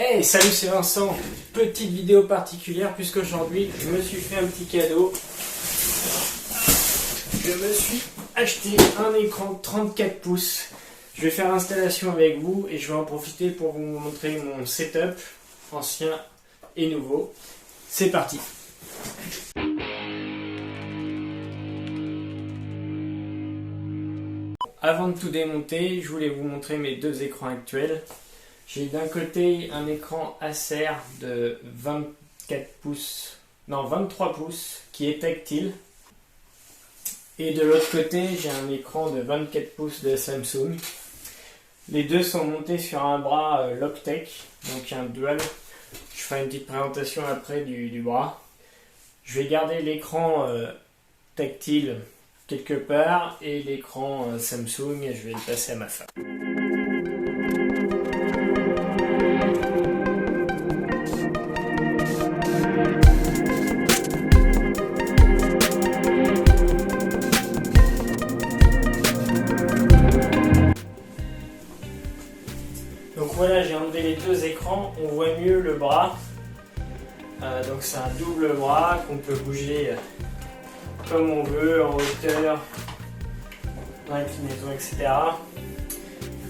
Hey, salut, c'est Vincent. Petite vidéo particulière puisqu'aujourd'hui je me suis fait un petit cadeau. Je me suis acheté un écran 34 pouces. Je vais faire l'installation avec vous et je vais en profiter pour vous montrer mon setup ancien et nouveau. C'est parti. Avant de tout démonter, je voulais vous montrer mes deux écrans actuels. J'ai d'un côté un écran Acer de 23 pouces qui est tactile. Et de l'autre côté, j'ai un écran de 24 pouces de Samsung. Les deux sont montés sur un bras Logitech, donc un dual. Je ferai une petite présentation après du bras. Je vais garder l'écran tactile quelque part et l'écran Samsung, je vais le passer à ma femme. Donc voilà, j'ai enlevé les deux écrans, on voit mieux le bras. Donc c'est un double bras qu'on peut bouger comme on veut, en hauteur, dans l'inclinaison, etc.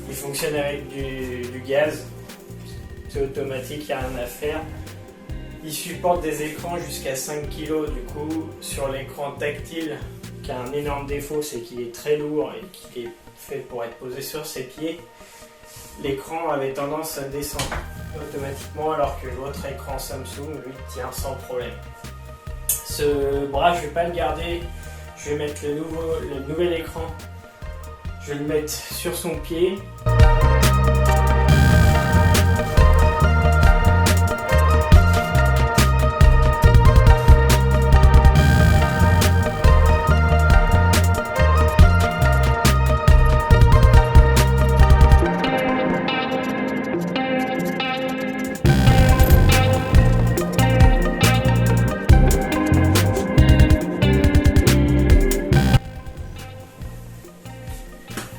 Il fonctionne avec du gaz, c'est automatique, il n'y a rien à faire. Il supporte des écrans jusqu'à 5 kg du coup. Sur l'écran tactile, qui a un énorme défaut, c'est qu'il est très lourd et qu'il est fait pour être posé sur ses pieds. L'écran avait tendance à descendre automatiquement alors que l'autre écran Samsung lui tient sans problème. Ce bras je ne vais pas le garder, je vais mettre le nouvel écran, je vais le mettre sur son pied.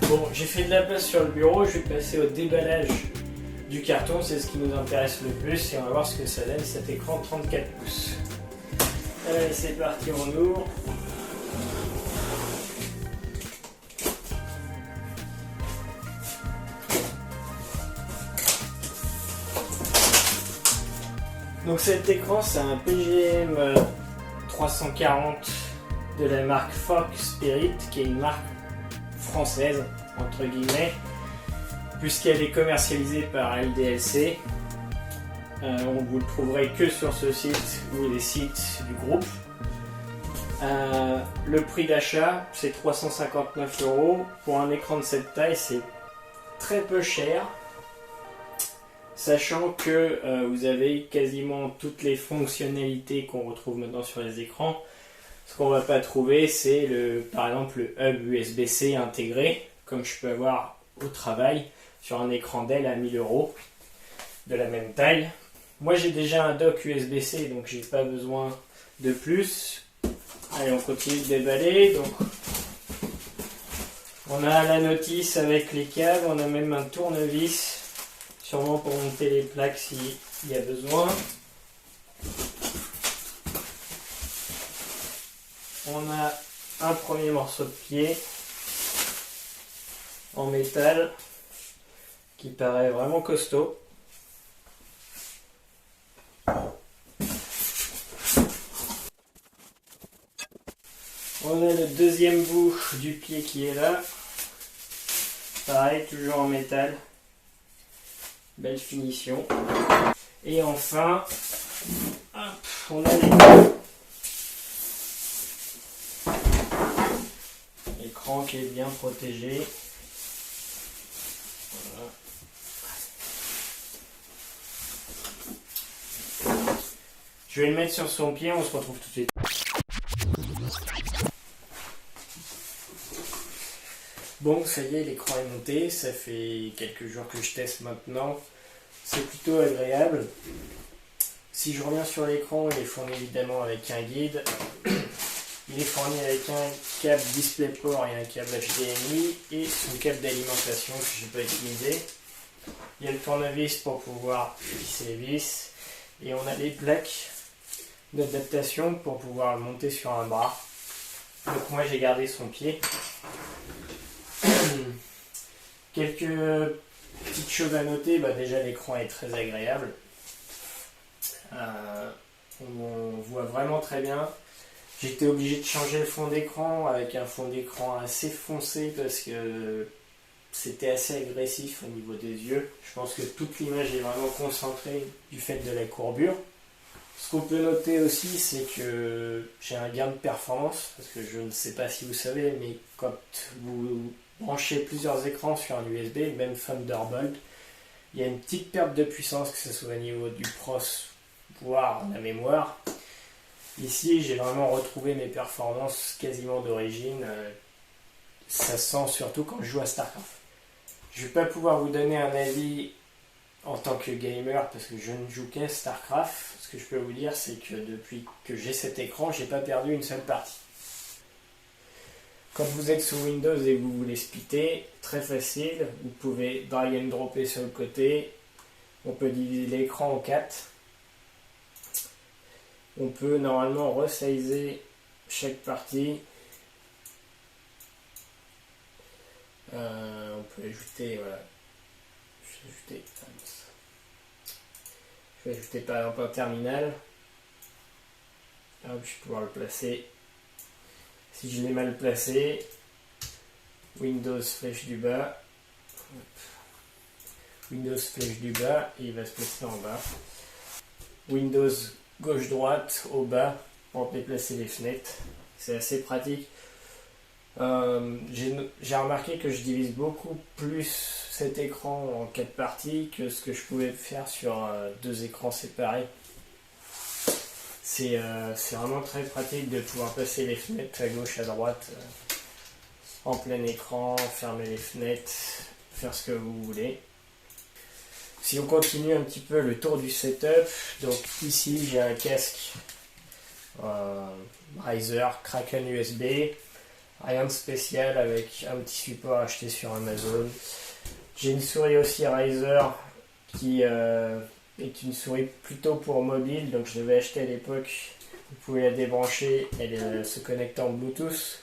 Bon, j'ai fait de la place sur le bureau, je vais passer au déballage du carton, c'est ce qui nous intéresse le plus et on va voir ce que ça donne cet écran 34 pouces. Allez, c'est parti, on ouvre. Donc cet écran, c'est un PGM 340 de la marque Fox Spirit, qui est une marque française entre guillemets, puisqu'elle est commercialisée par LDLC. Vous le trouverez que sur ce site ou les sites du groupe. Le prix d'achat, c'est 359 €. Pour un écran de cette taille, c'est très peu cher, sachant que vous avez quasiment toutes les fonctionnalités qu'on retrouve maintenant sur les écrans. Ce qu'on ne va pas trouver, c'est par exemple le hub USB-C intégré, comme je peux avoir au travail sur un écran Dell à 1000 € de la même taille. Moi j'ai déjà un dock USB-C, donc j'ai pas besoin de plus. Allez, on continue de déballer. Donc, on a la notice avec les câbles, on a même un tournevis, sûrement pour monter les plaques s'il y a besoin. On a un premier morceau de pied en métal qui paraît vraiment costaud. On a le deuxième bout du pied qui est là. Pareil, toujours en métal. Belle finition. Et enfin, hop, on a l'écran qui est bien protégé. Voilà. Je vais le mettre sur son pied, on se retrouve tout de suite. Bon, ça y est, l'écran est monté, ça fait quelques jours que je teste maintenant. C'est plutôt agréable. Si je reviens sur l'écran, il est fourni évidemment avec un guide. Il est fourni avec un câble DisplayPort et un câble HDMI et son câble d'alimentation que je n'ai pas utilisé. Il y a le tournevis pour pouvoir visser les vis. Et on a les plaques d'adaptation pour pouvoir le monter sur un bras. Donc moi j'ai gardé son pied. Quelques petites choses à noter, déjà l'écran est très agréable. On voit vraiment très bien. J'étais obligé de changer le fond d'écran avec un fond d'écran assez foncé parce que c'était assez agressif au niveau des yeux. Je pense que toute l'image est vraiment concentrée du fait de la courbure. Ce qu'on peut noter aussi, c'est que j'ai un gain de performance, parce que je ne sais pas si vous savez, mais quand vous branchez plusieurs écrans sur un USB, même Thunderbolt, il y a une petite perte de puissance, que ce soit au niveau du pros, voire la mémoire. Ici, j'ai vraiment retrouvé mes performances quasiment d'origine. Ça se sent surtout quand je joue à StarCraft. Je ne vais pas pouvoir vous donner un avis en tant que gamer parce que je ne joue qu'à StarCraft. Ce que je peux vous dire, c'est que depuis que j'ai cet écran, j'ai pas perdu une seule partie. Quand vous êtes sous Windows et que vous voulez splitter, très facile, vous pouvez drag and dropper sur le côté. On peut diviser l'écran en 4. On peut normalement resizer chaque partie. On peut ajouter, voilà. Je vais ajouter par exemple un terminal. Hop, je vais pouvoir le placer. Si je l'ai mal placé, Windows flèche du bas. Windows flèche du bas et il va se placer en bas. Windows gauche-droite au bas pour déplacer les fenêtres. C'est assez pratique. J'ai remarqué que je divise beaucoup plus cet écran en 4 parties que ce que je pouvais faire sur 2 écrans séparés. C'est vraiment très pratique de pouvoir passer les fenêtres à gauche, à droite, en plein écran, fermer les fenêtres, faire ce que vous voulez. Si on continue un petit peu le tour du setup, donc ici j'ai un casque Razer Kraken USB, rien de spécial avec un petit support acheté sur Amazon. J'ai une souris aussi Razer qui est une souris plutôt pour mobile, donc je l'avais acheté à l'époque. Vous pouvez la débrancher, elle se connecte en Bluetooth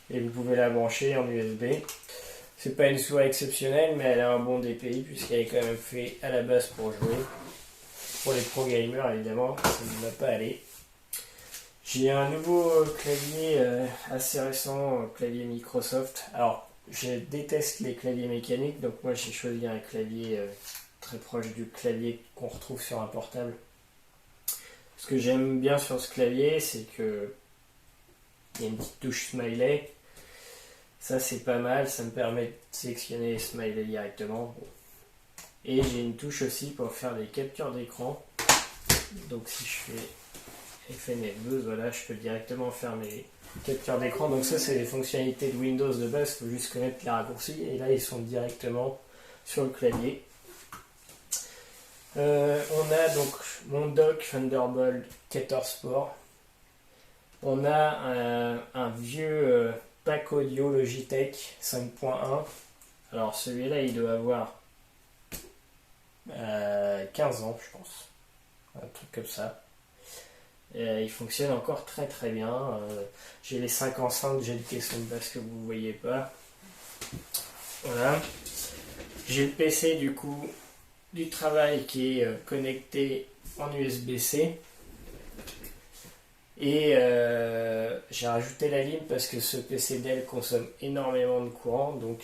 et vous pouvez la brancher en USB. C'est pas une souris exceptionnelle, mais elle a un bon DPI puisqu'elle est quand même faite à la base pour jouer. Pour les pro gamers, évidemment, ça ne va pas aller. J'ai un nouveau clavier assez récent, clavier Microsoft. Alors, je déteste les claviers mécaniques, donc moi j'ai choisi un clavier très proche du clavier qu'on retrouve sur un portable. Ce que j'aime bien sur ce clavier, c'est que il y a une petite touche smiley. Ça c'est pas mal, ça me permet de sélectionner les smileys directement. Et j'ai une touche aussi pour faire des captures d'écran. Donc si je fais FN12, voilà, je peux directement faire mes captures d'écran. Donc ça c'est les fonctionnalités de Windows de base, il faut juste connaître les raccourcis. Et là ils sont directement sur le clavier. On a donc mon dock Thunderbolt 14 Sport. On a un vieux pack audio Logitech 5.1. Alors celui-là il doit avoir 15 ans je pense. Un truc comme ça. Il fonctionne encore très très bien. J'ai les 5 enceintes, j'ai le caisson de basse que vous ne voyez pas. Voilà. J'ai le PC du coup du travail qui est connecté en USB-C. Et j'ai rajouté la ligne parce que ce PC Dell consomme énormément de courant. Donc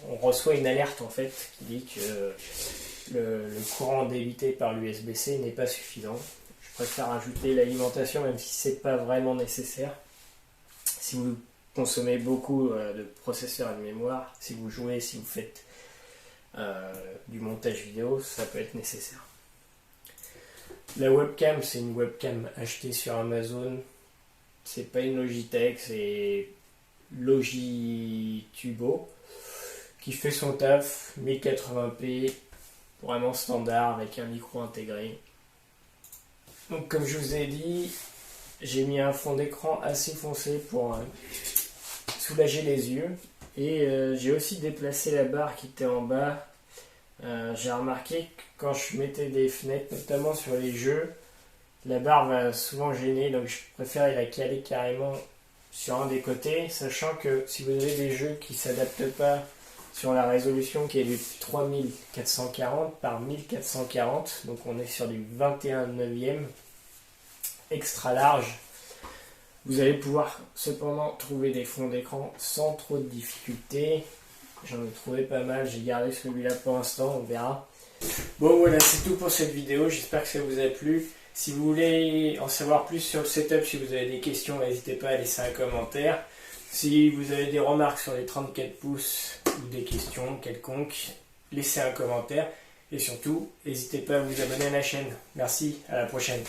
on reçoit une alerte en fait qui dit que le courant débité par l'USB-C n'est pas suffisant. Je préfère ajouter l'alimentation même si c'est pas vraiment nécessaire. Si vous consommez beaucoup de processeurs et de mémoire, si vous jouez, si vous faites du montage vidéo, ça peut être nécessaire. La webcam, c'est une webcam achetée sur Amazon. C'est pas une Logitech, c'est Logitubo qui fait son taf, 1080p, vraiment standard avec un micro intégré. Donc comme je vous ai dit, j'ai mis un fond d'écran assez foncé pour soulager les yeux. Et j'ai aussi déplacé la barre qui était en bas J'ai remarqué que quand je mettais des fenêtres, notamment sur les jeux, la barre va souvent gêner, donc je préfère la caler carrément sur un des côtés, sachant que si vous avez des jeux qui ne s'adaptent pas sur la résolution qui est du 3440 par 1440, donc on est sur du 21/9 extra large, vous allez pouvoir cependant trouver des fonds d'écran sans trop de difficultés. J'en ai trouvé pas mal, j'ai gardé celui-là pour l'instant, on verra. Bon voilà, c'est tout pour cette vidéo, j'espère que ça vous a plu. Si vous voulez en savoir plus sur le setup, si vous avez des questions, n'hésitez pas à laisser un commentaire. Si vous avez des remarques sur les 34 pouces ou des questions quelconques, laissez un commentaire. Et surtout, n'hésitez pas à vous abonner à la chaîne. Merci, à la prochaine.